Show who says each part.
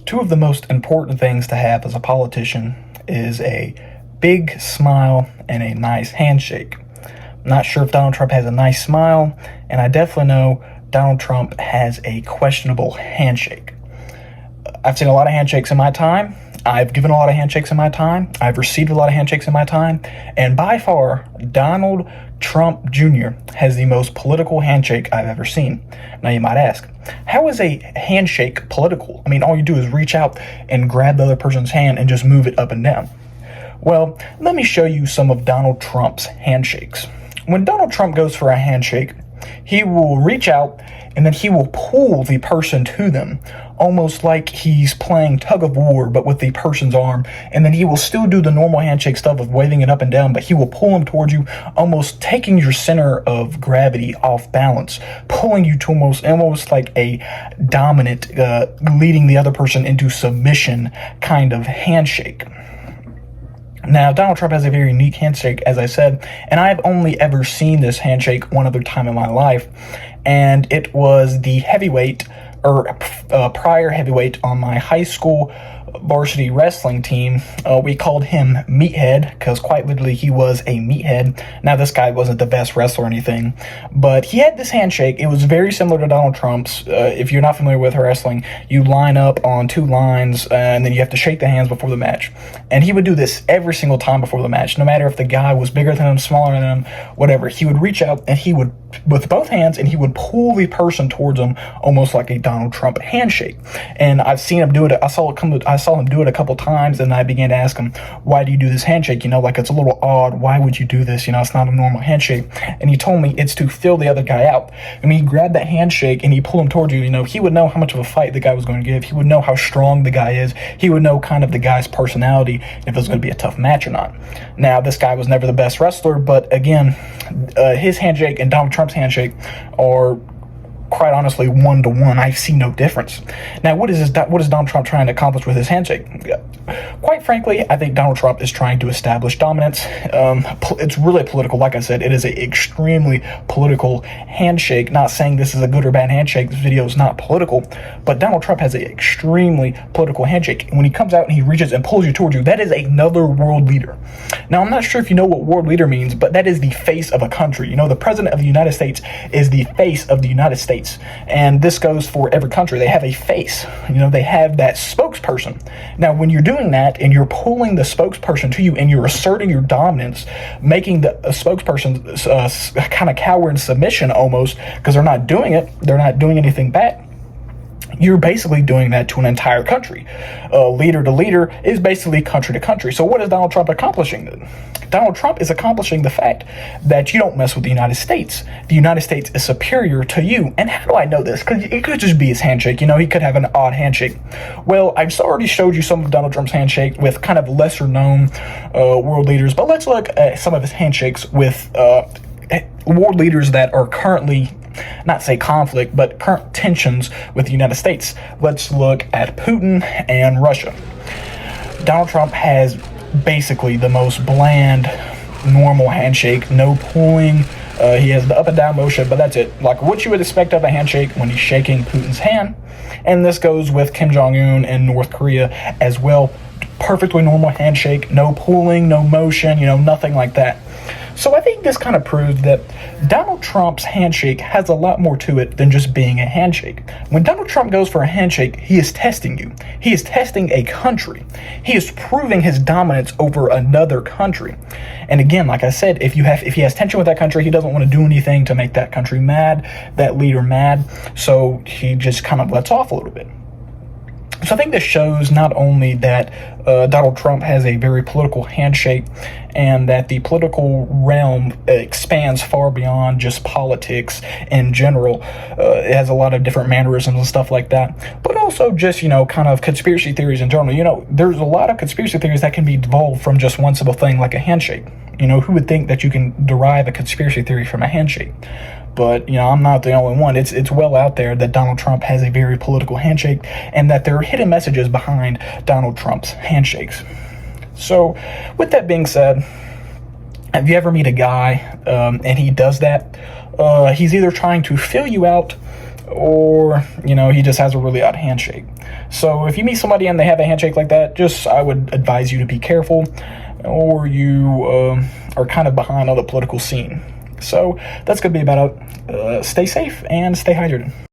Speaker 1: Two of the most important things to have as a politician is a big smile and a nice handshake. I'm not sure if Donald Trump has a nice smile, and I definitely know Donald Trump has a questionable handshake. I've seen a lot of handshakes in my time. I've given a lot of handshakes in my time. I've received a lot of handshakes in my time. And by far, Donald Trump Jr. has the most political handshake I've ever seen. Now you might ask, how is a handshake political? I mean, all you do is reach out and grab the other person's hand and just move it up and down. Well, let me show you some of Donald Trump's handshakes. When Donald Trump goes for a handshake, he will reach out and then he will pull the person to them, almost like he's playing tug of war, but with the person's arm. And then he will still do the normal handshake stuff of waving it up and down, but he will pull him towards you, almost taking your center of gravity off balance, pulling you to almost like a dominant, leading the other person into submission kind of handshake. Now, Donald Trump has a very unique handshake, as I said, and I've only ever seen this handshake one other time in my life, and it was the heavyweight, or prior heavyweight on my high school varsity wrestling team. We called him Meathead because quite literally he was a meathead. Now, this guy wasn't the best wrestler or anything, but he had this handshake. It was very similar to Donald Trump's. If you're not familiar with wrestling, you line up on two lines and then you have to shake the hands before the match. And he would do this every single time before the match, no matter if the guy was bigger than him, smaller than him, whatever. He would reach out and he would, with both hands, and he would pull the person towards him, almost like a Donald Trump handshake. And I've seen him do it. I saw him do it a couple times, and I began to ask him, why do you do this handshake? Like, it's a little odd. Why would you do this? It's not a normal handshake. And he told me it's to fill the other guy out. And when he grabbed that handshake and he pulled him towards you, he would know how much of a fight the guy was going to give. He would know how strong the guy is. He would know kind of the guy's personality, if it was going to be a tough match or not. Now, this guy was never the best wrestler, but again, his handshake and Donald Trump's handshake are quite honestly 1-to-1. I see no difference. Now, what is Donald Trump trying to accomplish with his handshake? Quite frankly, I think Donald Trump is trying to establish dominance. It's really political. Like I said, it is an extremely political handshake. Not saying this is a good or bad handshake. This video is not political, but Donald Trump has an extremely political handshake. And when he comes out and he reaches and pulls you towards you, that is another world leader. Now, I'm not sure if you know what world leader means, but that is the face of a country. The president of the United States is the face of the United States. And this goes for every country. They have a face. They have that spokesperson. Now, when you're doing that and you're pulling the spokesperson to you and you're asserting your dominance, making the spokesperson kind of cower in submission almost, because they're not doing it, they're not doing anything back. You're basically doing that to an entire country. Leader to leader is basically country to country. So what is Donald Trump accomplishing then? Donald Trump is accomplishing the fact that you don't mess with the United States. The United States is superior to you. And how do I know this? Because it could just be his handshake. He could have an odd handshake. Well, I've already showed you some of Donald Trump's handshake with kind of lesser known world leaders. But let's look at some of his handshakes with world leaders that are currently, not say conflict, but current tensions with the United States. Let's look at Putin and Russia. Donald Trump has basically the most bland, normal handshake, no pulling. He has the up and down motion, but that's it. Like what you would expect of a handshake when he's shaking Putin's hand. And this goes with Kim Jong-un and North Korea as well. Perfectly normal handshake, no pulling, no motion, nothing like that. So I think this kind of proves that Donald Trump's handshake has a lot more to it than just being a handshake. When Donald Trump goes for a handshake, he is testing you. He is testing a country. He is proving his dominance over another country. And again, like I said, if he has tension with that country, he doesn't want to do anything to make that country mad, that leader mad. So he just kind of lets off a little bit. So I think this shows not only that Donald Trump has a very political handshake and that the political realm expands far beyond just politics in general. It has a lot of different mannerisms and stuff like that, but also just, kind of conspiracy theories in general. There's a lot of conspiracy theories that can be evolved from just one simple thing like a handshake. Who would think that you can derive a conspiracy theory from a handshake? But, I'm not the only one. It's well out there that Donald Trump has a very political handshake and that there are hidden messages behind Donald Trump's handshakes. So, with that being said, have you ever meet a guy and he does that? He's either trying to fill you out or, you know, he just has a really odd handshake. So if you meet somebody and they have a handshake like that, I would advise you to be careful, or you are kind of behind on the political scene. So that's going to be about it. Stay safe and stay hydrated.